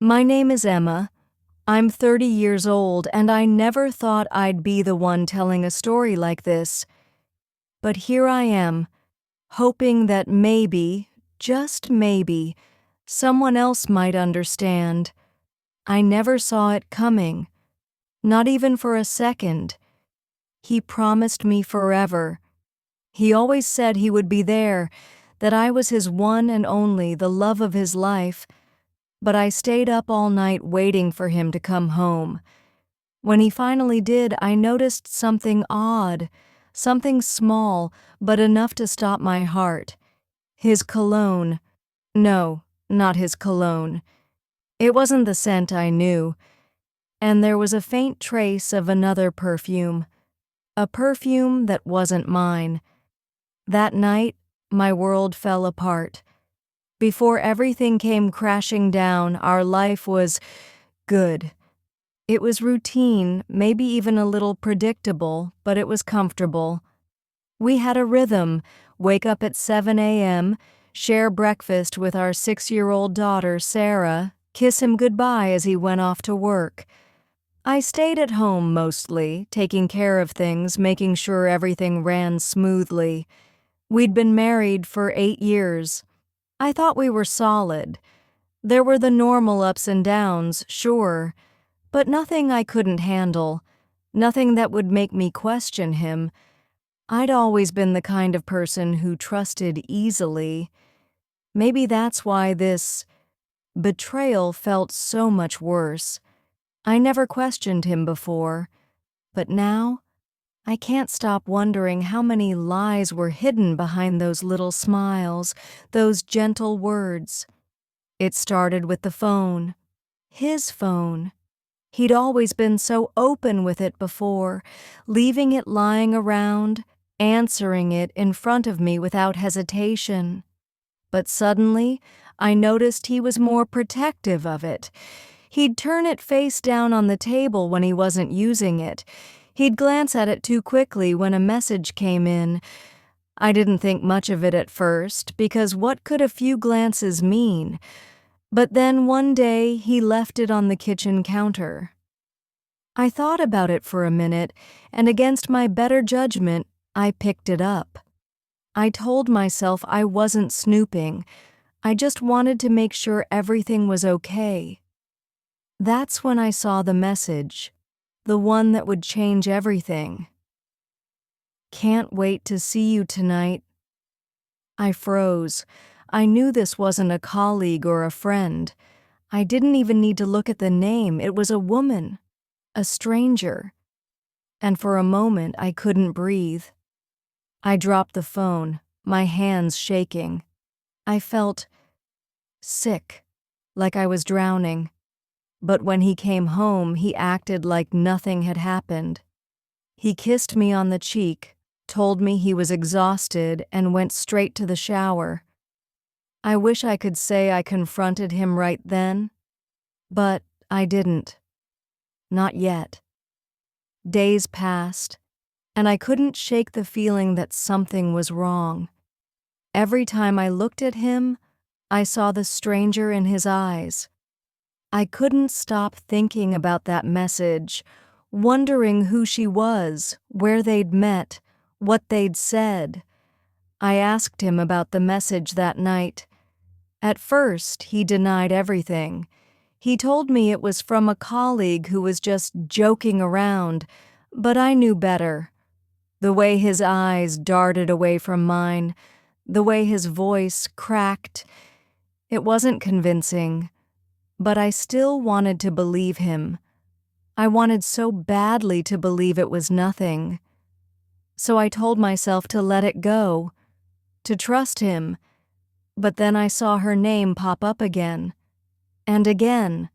My name is Emma. I'm 30 years old, and I never thought I'd be the one telling a story like this. But here I am, hoping that maybe, just maybe, someone else might understand. I never saw it coming, not even for a second. He promised me forever. He always said he would be there, that I was his one and only, the love of his life. But I stayed up all night waiting for him to come home. When he finally did, I noticed something odd, something small, but enough to stop my heart. His cologne. No, not his cologne. It wasn't the scent I knew. And there was a faint trace of another perfume. A perfume that wasn't mine. That night, my world fell apart. Before everything came crashing down, our life was good. It was routine, maybe even a little predictable, but it was comfortable. We had a rhythm: wake up at 7 a.m., share breakfast with our 6-year-old daughter, Sarah, kiss him goodbye as he went off to work. I stayed at home mostly, taking care of things, making sure everything ran smoothly. We'd been married for 8 years. I thought we were solid. There were the normal ups and downs, sure, but nothing I couldn't handle, nothing that would make me question him. I'd always been the kind of person who trusted easily. Maybe that's why this betrayal felt so much worse. I never questioned him before, but now I can't stop wondering how many lies were hidden behind those little smiles, those gentle words. It started with the phone. His phone. He'd always been so open with it before, leaving it lying around, answering it in front of me without hesitation. But suddenly, I noticed he was more protective of it. He'd turn it face down on the table when he wasn't using it. He'd glance at it too quickly when a message came in. I didn't think much of it at first, because what could a few glances mean? But then one day he left it on the kitchen counter. I thought about it for a minute, and against my better judgment, I picked it up. I told myself I wasn't snooping. I just wanted to make sure everything was okay. That's when I saw the message. The one that would change everything. Can't wait to see you tonight. I froze. I knew this wasn't a colleague or a friend. I didn't even need to look at the name. It was a woman, a stranger. And for a moment, I couldn't breathe. I dropped the phone, my hands shaking. I felt sick, like I was drowning. But when he came home, he acted like nothing had happened. He kissed me on the cheek, told me he was exhausted, and went straight to the shower. I wish I could say I confronted him right then, but I didn't. Not yet. Days passed, and I couldn't shake the feeling that something was wrong. Every time I looked at him, I saw the stranger in his eyes. I couldn't stop thinking about that message, wondering who she was, where they'd met, what they'd said. I asked him about the message that night. At first, he denied everything. He told me it was from a colleague who was just joking around, but I knew better. The way his eyes darted away from mine, the way his voice cracked, it wasn't convincing. But I still wanted to believe him. I wanted so badly to believe it was nothing. So I told myself to let it go, to trust him. But then I saw her name pop up again. And again.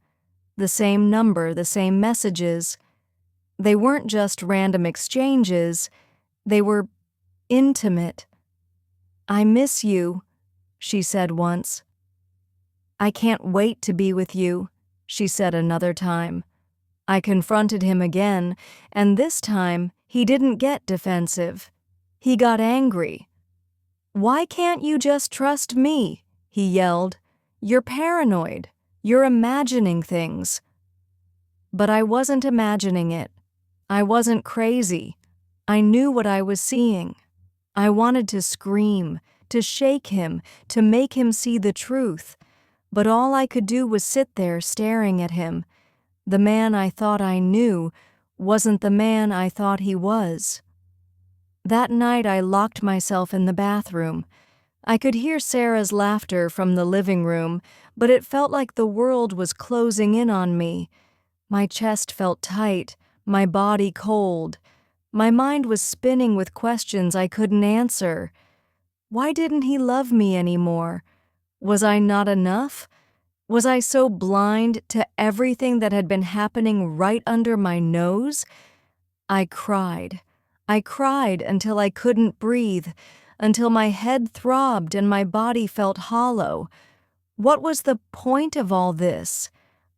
The same number, the same messages. They weren't just random exchanges. They were intimate. "I miss you," she said once. "I can't wait to be with you," she said another time. I confronted him again, and this time he didn't get defensive. He got angry. "Why can't you just trust me?" he yelled. "You're paranoid. You're imagining things." But I wasn't imagining it. I wasn't crazy. I knew what I was seeing. I wanted to scream, to shake him, to make him see the truth. But all I could do was sit there staring at him. The man I thought I knew wasn't the man I thought he was. That night I locked myself in the bathroom. I could hear Sarah's laughter from the living room, but it felt like the world was closing in on me. My chest felt tight, my body cold. My mind was spinning with questions I couldn't answer. Why didn't he love me anymore? Was I not enough? Was I so blind to everything that had been happening right under my nose? I cried. I cried until I couldn't breathe, until my head throbbed and my body felt hollow. What was the point of all this?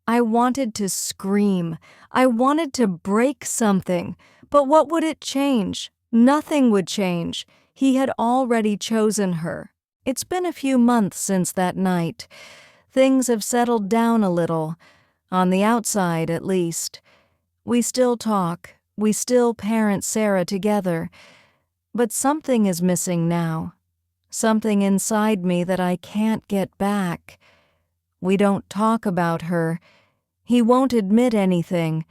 I wanted to scream. I wanted to break something. But what would it change? Nothing would change. He had already chosen her. It's been a few months since that night. Things have settled down a little, on the outside at least. We still talk. We still parent Sarah together. But something is missing now. Something inside me that I can't get back. We don't talk about her. He won't admit anything,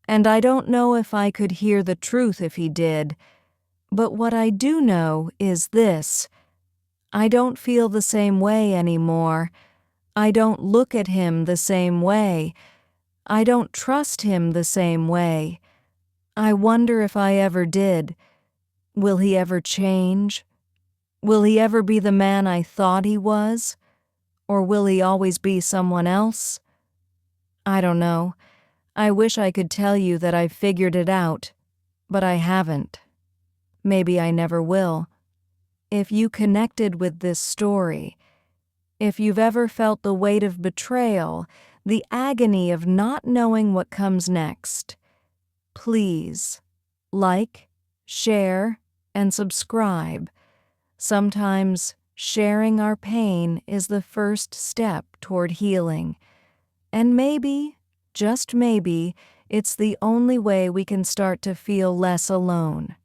and I don't know if I could hear the truth if he did. But what I do know is this: I don't feel the same way anymore. I don't look at him the same way. I don't trust him the same way. I wonder if I ever did. Will he ever change? Will he ever be the man I thought he was? Or will he always be someone else? I don't know. I wish I could tell you that I've figured it out, but I haven't. Maybe I never will. If you connected with this story, if you've ever felt the weight of betrayal, the agony of not knowing what comes next, please like, share, and subscribe. Sometimes sharing our pain is the first step toward healing. And maybe, just maybe, it's the only way we can start to feel less alone.